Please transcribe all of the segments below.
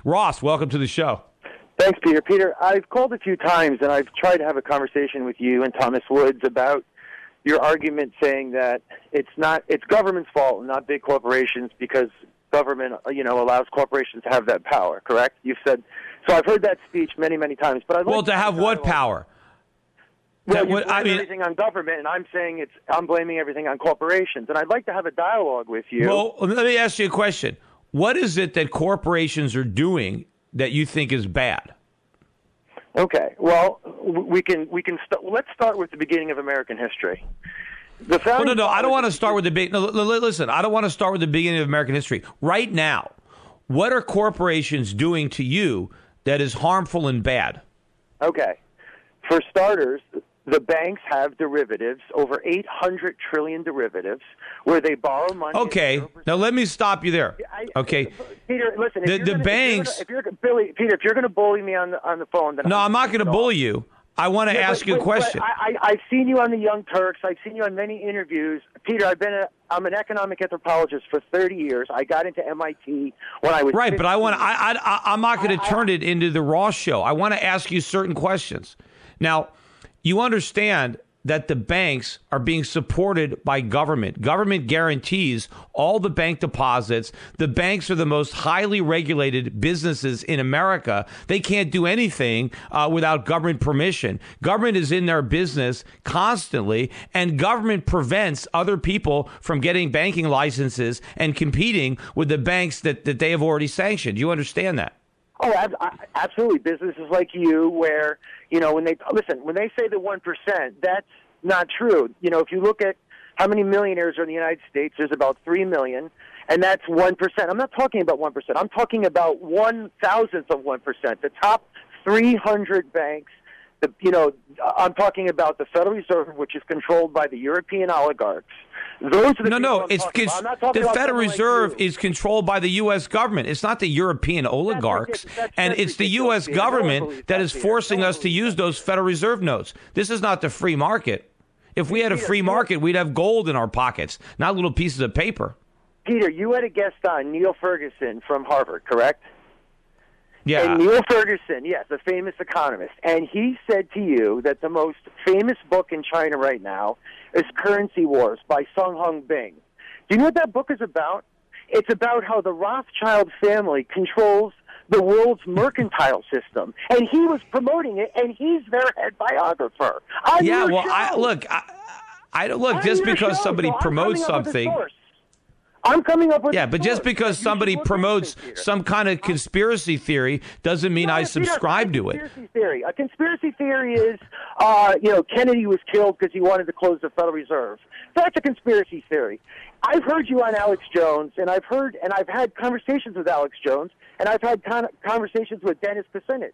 Ross, welcome to the show. Thanks, Peter. Peter, I've called a few times, and I've tried to have a conversation with you and Thomas Woods about your argument saying that it's government's fault and not big corporations because government, allows corporations to have that power, correct? You've said, so I've heard that speech many, many times. But I'd like to have what power? Well, you blame everything on government, and I'm saying I'm blaming everything on corporations. And I'd like to have a dialogue with you. Well, let me ask you a question. What is it that corporations are doing that you think is bad? Okay. Well, let's start with the beginning of American history. No. I don't want to start with the big. No, listen. I don't want to start with the beginning of American history. Right now, what are corporations doing to you that is harmful and bad? Okay. For starters, the banks have derivatives, over 800 trillion derivatives, where they borrow money. Okay, now let me stop you there. Okay, Peter, listen. The banks. If you're going to bully me on the phone, then no, I'm not going to bully you. I want to ask you a question. I've seen you on the Young Turks. I've seen you on many interviews. Peter, I'm an economic anthropologist for 30 years. I got into MIT when I was right, 15. But I'm not going to turn it into the Ross show. I want to ask you certain questions. Now, you understand that the banks are being supported by government. Government guarantees all the bank deposits. The banks are the most highly regulated businesses in America. They can't do anything without government permission. Government is in their business constantly, and government prevents other people from getting banking licenses and competing with the banks that they have already sanctioned. You understand that? Oh, absolutely. Businesses like you where, when they say the 1%, that's not true. If you look at how many millionaires are in the United States, there's about 3 million, and that's 1%. I'm not talking about 1%. I'm talking about 1,000th of 1%. The top 300 banks, I'm talking about the Federal Reserve, which is controlled by the European oligarchs. Those are the Federal Reserve is controlled by the U.S. government. It's not the European oligarchs, and it's the U.S. government that is forcing us to use those Federal Reserve notes. This is not the free market. If we had a free market, we'd have gold in our pockets, not little pieces of paper. Peter, you had a guest on, Neil Ferguson from Harvard, correct? Yeah. And Neil Ferguson, yes, a famous economist, and he said to you that the most famous book in China right now is Currency Wars by Sung Hung Bing. Do you know what that book is about? It's about how the Rothschild family controls the world's mercantile system, and he was promoting it, and he's their head biographer. Just because somebody promotes something. I'm coming up with but just because somebody promotes some kind of conspiracy theory doesn't mean I subscribe to it. A conspiracy theory is, Kennedy was killed because he wanted to close the Federal Reserve. That's a conspiracy theory. I've heard you on Alex Jones, and I've had conversations with Alex Jones, and I've had conversations with Dennis Kucinich.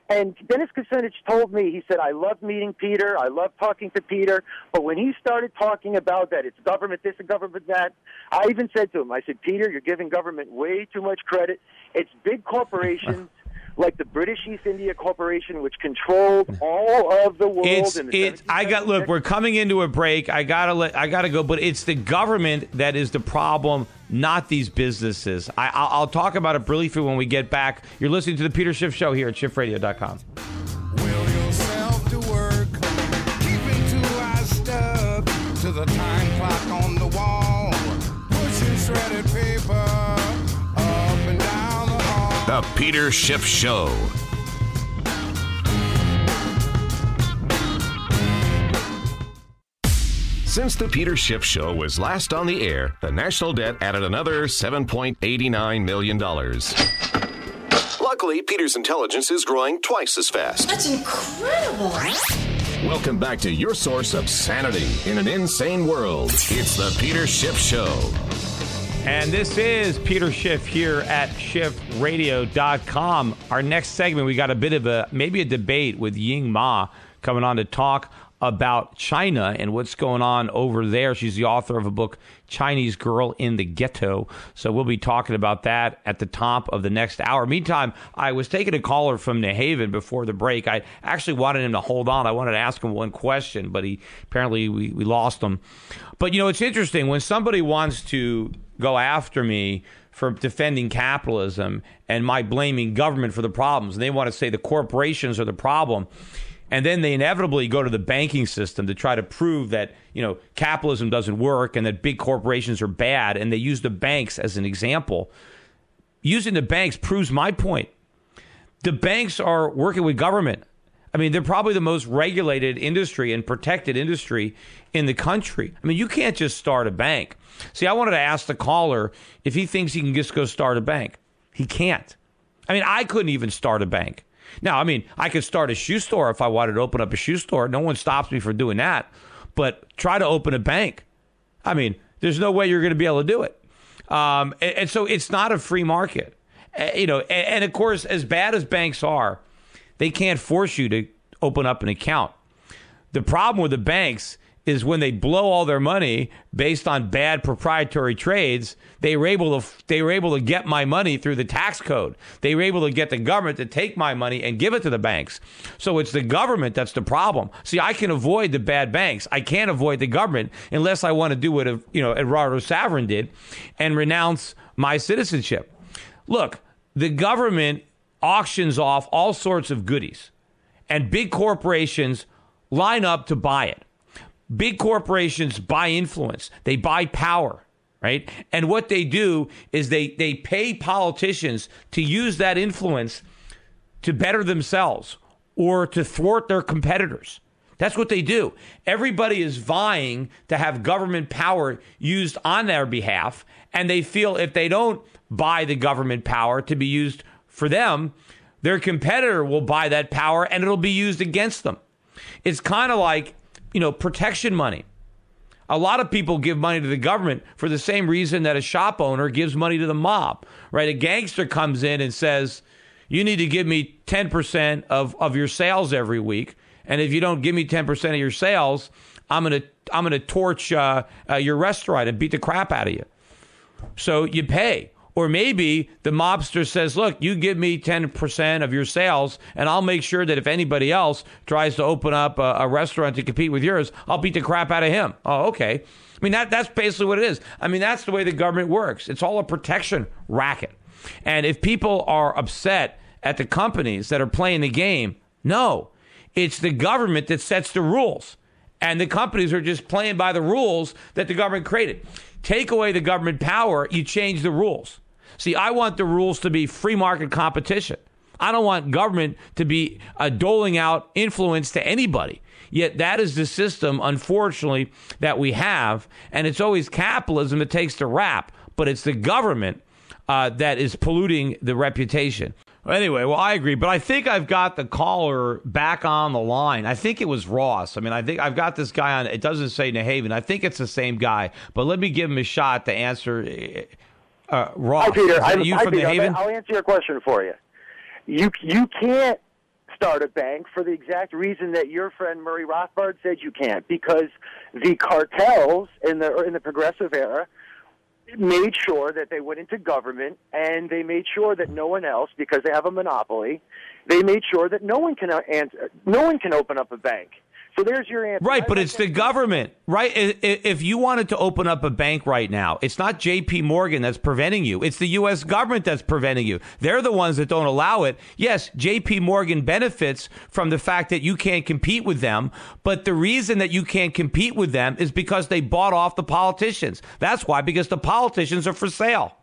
And Dennis Kucinich told me, he said, I love meeting Peter, I love talking to Peter, but when he started talking about that it's government this and government that, I even said to him, I said, Peter, you're giving government way too much credit. It's big corporations like the British East India Corporation, which controlled all of the world. Look, we're coming into a break. I gotta go, but it's the government that is the problem, not these businesses. I'll talk about it briefly when we get back. You're listening to the Peter Schiff Show here at SchiffRadio.com. Will yourself to work, keeping two eyes stuck to the time clock on the wall, pushing shredded paper up and down the hall. The Peter Schiff Show. Since the Peter Schiff Show was last on the air, the national debt added another $7.89 million. Luckily, Peter's intelligence is growing twice as fast. That's incredible. Welcome back to your source of sanity in an insane world. It's the Peter Schiff Show. And this is Peter Schiff here at SchiffRadio.com. Our next segment, we got a bit of maybe a debate with Ying Ma coming on to talk about China and what's going on over there. She's the author of a book, Chinese Girl in the Ghetto. So we'll be talking about that at the top of the next hour. Meantime, I was taking a caller from New Haven before the break. I actually wanted him to hold on. I wanted to ask him one question, but we lost him. But, it's interesting. When somebody wants to go after me for defending capitalism and my blaming government for the problems. And they want to say the corporations are the problem. And then they inevitably go to the banking system to try to prove that, capitalism doesn't work and that big corporations are bad. And they use the banks as an example. Using the banks proves my point. The banks are working with government. I mean, they're probably the most regulated industry and protected industry in the country. I mean, you can't just start a bank. See, I wanted to ask the caller if he thinks he can just go start a bank. He can't. I mean, I couldn't even start a bank. Now, I mean, I could start a shoe store if I wanted to open up a shoe store. No one stops me from doing that. But try to open a bank. I mean, there's no way you're going to be able to do it. And so it's not a free market. And of course, as bad as banks are, they can't force you to open up an account. The problem with the banks is when they blow all their money based on bad proprietary trades, they were able to get my money through the tax code. They were able to get the government to take my money and give it to the banks. So it's the government that's the problem. See, I can avoid the bad banks. I can't avoid the government unless I want to do what Eduardo Saverin did and renounce my citizenship. Look, the government auctions off all sorts of goodies, and big corporations line up to buy it. Big corporations buy influence. They buy power, right? And what they do is they pay politicians to use that influence to better themselves or to thwart their competitors. That's what they do. Everybody is vying to have government power used on their behalf, and they feel if they don't buy the government power to be used for them, their competitor will buy that power and it'll be used against them. It's kind of like, protection money. A lot of people give money to the government for the same reason that a shop owner gives money to the mob, right? A gangster comes in and says, you need to give me 10% of your sales every week. And if you don't give me 10% of your sales, I'm going to torch your restaurant and beat the crap out of you. So you pay. Or maybe the mobster says, look, you give me 10% of your sales, and I'll make sure that if anybody else tries to open up a restaurant to compete with yours, I'll beat the crap out of him. Oh, okay. I mean, that's basically what it is. I mean, that's the way the government works. It's all a protection racket. And if people are upset at the companies that are playing the game, no, it's the government that sets the rules. And the companies are just playing by the rules that the government created. Take away the government power, you change the rules. See, I want the rules to be free market competition. I don't want government to be doling out influence to anybody. Yet that is the system, unfortunately, that we have. And it's always capitalism that takes the rap, but it's the government that is polluting the reputation. Anyway, well, I agree, but I think I've got the caller back on the line. I think it was Ross. I mean, I think I've got this guy on. It doesn't say New Haven. I think it's the same guy, but let me give him a shot to answer. Ross, hi, Peter. You from New Haven? I'll answer your question for you. You can't start a bank for the exact reason that your friend Murray Rothbard said you can't, because the cartels in the progressive era made sure that they went into government, and they made sure that no one else, because they have a monopoly, they made sure that no one can open up a bank. So there's your answer. Right, but it's the government, right? If you wanted to open up a bank right now, it's not J.P. Morgan that's preventing you. It's the U.S. government that's preventing you. They're the ones that don't allow it. Yes, J.P. Morgan benefits from the fact that you can't compete with them, but the reason that you can't compete with them is because they bought off the politicians. That's why, because the politicians are for sale.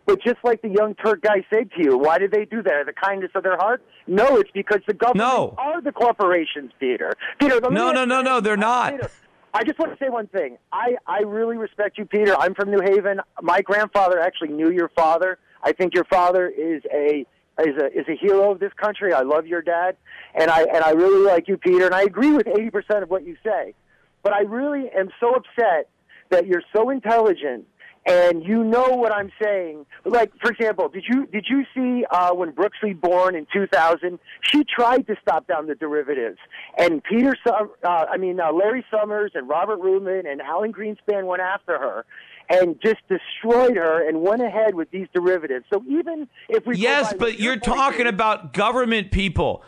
But just like the Young Turk guy said to you, why did they do that? The kindness of their heart? No, it's because the government are the corporations, Peter. Peter, no, they're not. Peter, I just want to say one thing. I really respect you, Peter. I'm from New Haven. My grandfather actually knew your father. I think your father is a hero of this country. I love your dad, and I really like you, Peter. And I agree with 80% of what you say. But I really am so upset that you're so intelligent. And you know what I'm saying. Like, for example, did you see when Brooks Lee Born in 2000? She tried to stop down the derivatives, and Larry Summers and Robert Rubin and Alan Greenspan went after her. and just destroyed her and went ahead with these derivatives. So even if we yes, but you're talking about government people.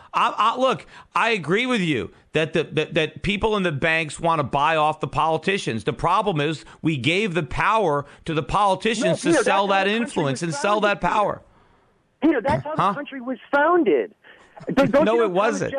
Look, I agree with you that that people in the banks want to buy off the politicians. The problem is we gave the power to the politicians to sell that influence and sell that power. Peter, that's how the country was founded. No, it wasn't.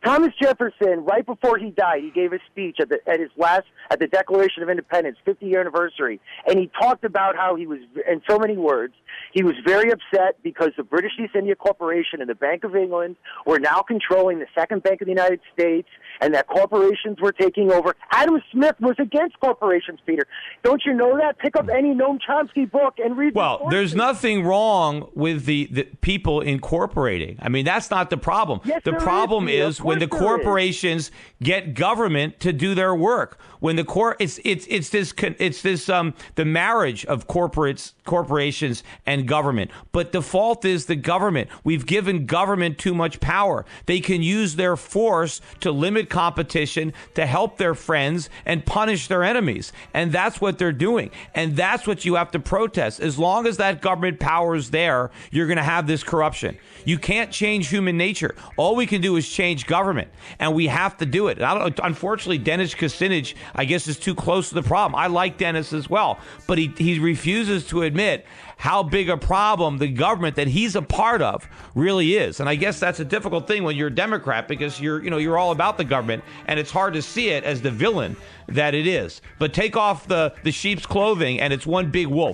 Thomas Jefferson, right before he died, he gave a speech at the Declaration of Independence, 50th anniversary, and he talked about how he was, in so many words, he was very upset because the British East India Corporation and the Bank of England were now controlling the second bank of the United States, and that corporations were taking over. Adam Smith was against corporations, Peter. Don't you know that? Pick up any Noam Chomsky book and read. Well, there's nothing wrong with the people incorporating. I mean, that's not the problem. Yes, the problem is when the corporations get government to do their work. When the the marriage of corporations and government. But the fault is the government. We've given government too much power. They can use their force to limit competition, to help their friends, and punish their enemies. And that's what they're doing. And that's what you have to protest. As long as that government power is there, you're going to have this corruption. You can't change human nature. All we can do is change government, and we have to do it. Unfortunately, Dennis Kucinich, I guess, is too close to the problem. I like Dennis as well, but he refuses to admit how big a problem the government that he's a part of really is. And I guess that's a difficult thing when you're a Democrat, because you're all about the government, and it's hard to see it as the villain that it is. But take off the sheep's clothing, and it's one big wolf.